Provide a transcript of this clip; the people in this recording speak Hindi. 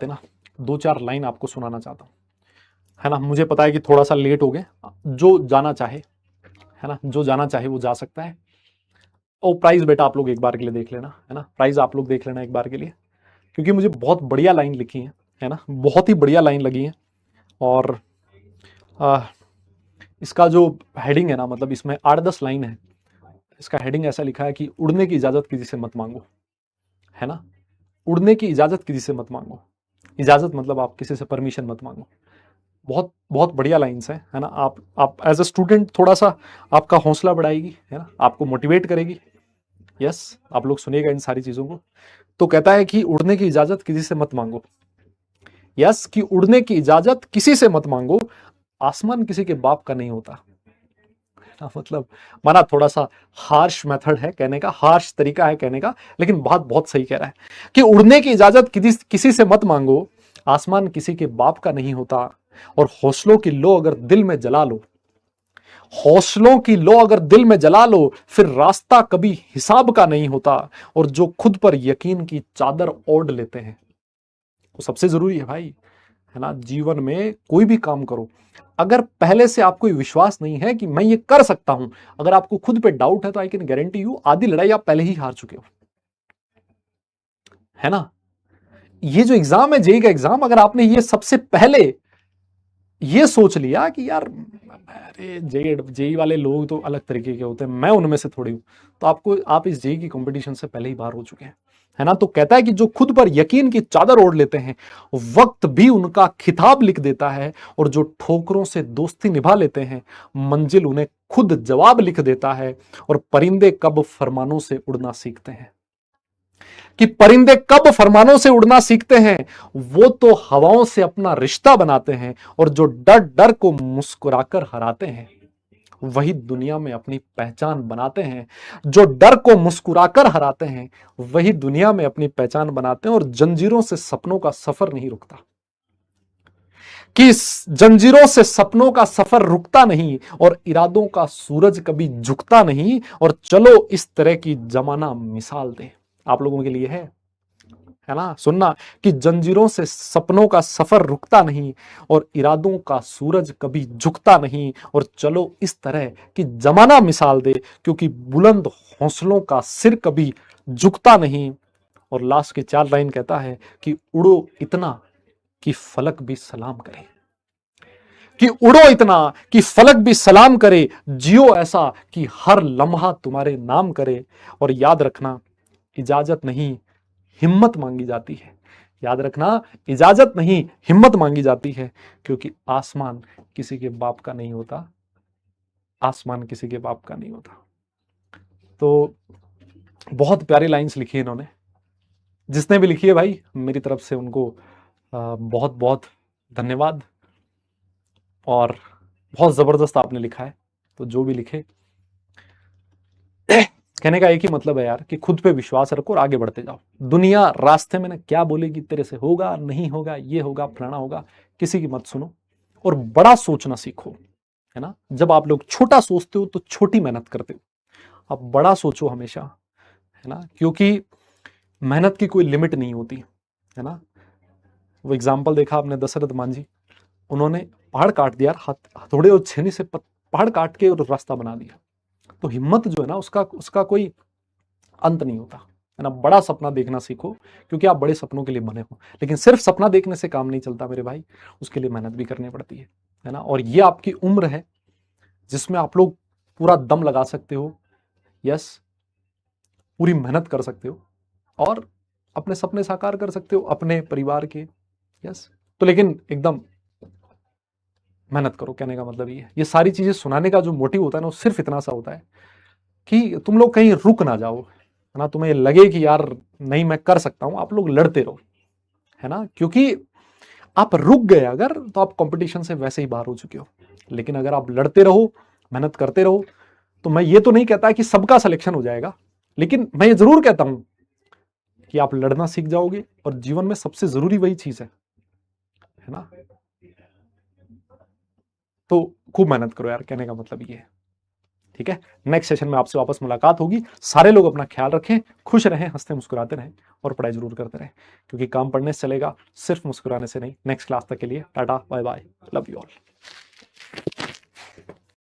ना 2-4 लाइन आपको सुनाना चाहता हूँ, है ना। मुझे पता है कि थोड़ा सा लेट हो गए, जो जाना चाहे, है ना, जो जाना चाहे वो जा सकता है। और प्राइस बेटा आप लोग एक बार के लिए देख लेना, है ना, प्राइस आप लोग देख लेना एक बार के लिए, क्योंकि मुझे बहुत बढ़िया लाइन लिखी है ना, बहुत ही बढ़िया लाइन लगी है। और आ, इसका जो हेडिंग है ना, मतलब इसमें 8-10 लाइन है। इसका हेडिंग ऐसा लिखा है कि उड़ने की इजाजत किसी से मत मांगो, है ना। उड़ने की इजाजत किसी से मत मांगो। इजाजत मतलब आप किसी से परमिशन मत मांगो। बहुत बहुत बढ़िया लाइंस है ना। आप एज अ स्टूडेंट थोड़ा सा आपका हौसला बढ़ाएगी, है ना, आपको मोटिवेट करेगी। यस, आप लोग सुनिएगा इन सारी चीजों को। तो कहता है कि उड़ने की इजाजत किसी से मत मांगो। यस, कि उड़ने की इजाजत किसी से मत मांगो, आसमान किसी के बाप का नहीं होता। मतलब माना थोड़ा सा हार्श मेथड है कहने का, हार्श तरीका है कहने का, लेकिन बात बहुत सही कह रहा है कि उड़ने की इजाजत किसी से मत मांगो, आसमान किसी के बाप का नहीं होता। और हौसलों की लो अगर दिल में जला लो, हौसलों की लो अगर दिल में जला लो, फिर रास्ता कभी हिसाब का नहीं होता। और जो खुद पर यकीन की चादर ओढ़ लेते हैं, वो सबसे जरूरी है भाई, है ना। जीवन में कोई भी काम करो, अगर पहले से आपको विश्वास नहीं है कि मैं ये कर सकता हूं, अगर आपको खुद पे डाउट है, तो आई कैन गारंटी यू आधी लड़ाई आप पहले ही हार चुके हो, है ना। ये जो एग्जाम है, जेई का एग्जाम, अगर आपने ये सबसे पहले ये सोच लिया कि यार अरे जेई जेई वाले लोग तो अलग तरीके के होते हैं, मैं उनमें से थोड़ी हूं, तो आप इस जेई की कंपटीशन से पहले ही बाहर हो चुके हैं, है ना। तो कहता है कि जो खुद पर यकीन की चादर ओढ़ लेते हैं, वक्त भी उनका खिताब लिख देता है। और जो ठोकरों से दोस्ती निभा लेते हैं, मंजिल उन्हें खुद जवाब लिख देता है। और परिंदे कब फरमानों से उड़ना सीखते हैं, कि परिंदे कब फरमानों से उड़ना सीखते हैं, वो तो हवाओं से अपना रिश्ता बनाते हैं। और जो डर डर को मुस्कुराकर हराते हैं, वही दुनिया में अपनी पहचान बनाते हैं। जो डर को मुस्कुराकर हराते हैं, वही दुनिया में अपनी पहचान बनाते हैं। और जंजीरों से सपनों का सफर नहीं रुकता, कि जंजीरों से सपनों का सफर रुकता नहीं, और इरादों का सूरज कभी झुकता नहीं। और चलो इस तरह की जमाना मिसाल दे, आप लोगों के लिए है ना, सुनना, कि जंजीरों से सपनों का सफर रुकता नहीं, और इरादों का सूरज कभी झुकता नहीं। और चलो इस तरह कि जमाना मिसाल दे, क्योंकि बुलंद हौसलों का सिर कभी झुकता नहीं। और लास्ट के 4 लाइन कहता है कि उड़ो इतना कि फलक भी सलाम करे, कि उड़ो इतना कि फलक भी सलाम करे, जियो ऐसा कि हर लम्हा तुम्हारे नाम करे। और याद रखना, इजाजत नहीं हिम्मत मांगी जाती है। याद रखना, इजाजत नहीं हिम्मत मांगी जाती है, क्योंकि आसमान किसी के बाप का नहीं होता। आसमान किसी के बाप का नहीं होता। तो बहुत प्यारी लाइंस लिखी है इन्होंने, जिसने भी लिखी है भाई, मेरी तरफ से उनको बहुत बहुत धन्यवाद। और बहुत जबरदस्त आपने लिखा है। तो जो भी लिखे, कहने का एक ही मतलब है यार, कि खुद पे विश्वास रखो और आगे बढ़ते जाओ। दुनिया रास्ते में ना क्या बोलेगी, तेरे से होगा नहीं होगा, ये होगा फलाना होगा, किसी की मत सुनो। और बड़ा सोचना सीखो, है ना। जब आप लोग छोटा सोचते हो तो छोटी मेहनत करते हो, आप बड़ा सोचो हमेशा, है ना, क्योंकि मेहनत की कोई लिमिट नहीं होती, है ना। वो एग्जाम्पल देखा आपने दशरथ मांझी, उन्होंने पहाड़ काट दिया, हथौड़े और छेनी से पहाड़ काट के और रास्ता बना दिया। तो हिम्मत जो है ना, उसका उसका कोई अंत नहीं होता, है ना। बड़ा सपना देखना सीखो, क्योंकि आप बड़े सपनों के लिए बने हो। लेकिन सिर्फ सपना देखने से काम नहीं चलता मेरे भाई, उसके लिए मेहनत भी करनी पड़ती है ना। और ये आपकी उम्र है जिसमें आप लोग पूरा दम लगा सकते हो, यस, पूरी मेहनत कर सकते हो, और अपने सपने साकार कर सकते हो अपने परिवार के, यस। तो लेकिन एकदम मेहनत करो, कहने का मतलब ये सारी चीजें सुनाने का जो मोटिव होता है ना, वो सिर्फ इतना सा होता है कि तुम लोग कहीं रुक ना जाओ, है ना। तुम्हें लगे कि यार नहीं मैं कर सकता हूं, आप लोग लड़ते रहो, है ना। क्योंकि आप रुक गए अगर, तो आप कंपटीशन से वैसे ही बाहर हो चुके हो। लेकिन अगर आप लड़ते रहो, मेहनत करते रहो, तो मैं ये तो नहीं कहता कि सबका सिलेक्शन हो जाएगा, लेकिन मैं ये जरूर कहता हूं कि आप लड़ना सीख जाओगे। और जीवन में सबसे जरूरी वही चीज है ना। तो खूब मेहनत करो यार, कहने का मतलब ये है, ठीक है, नेक्स्ट सेशन में आपसे वापस मुलाकात होगी। सारे लोग अपना ख्याल रखें, खुश रहें, हंसते मुस्कुराते रहें और पढ़ाई जरूर करते रहें, क्योंकि काम पढ़ने से चलेगा, सिर्फ मुस्कुराने से नहीं। नेक्स्ट क्लास तक के लिए tata bye bye, love you all.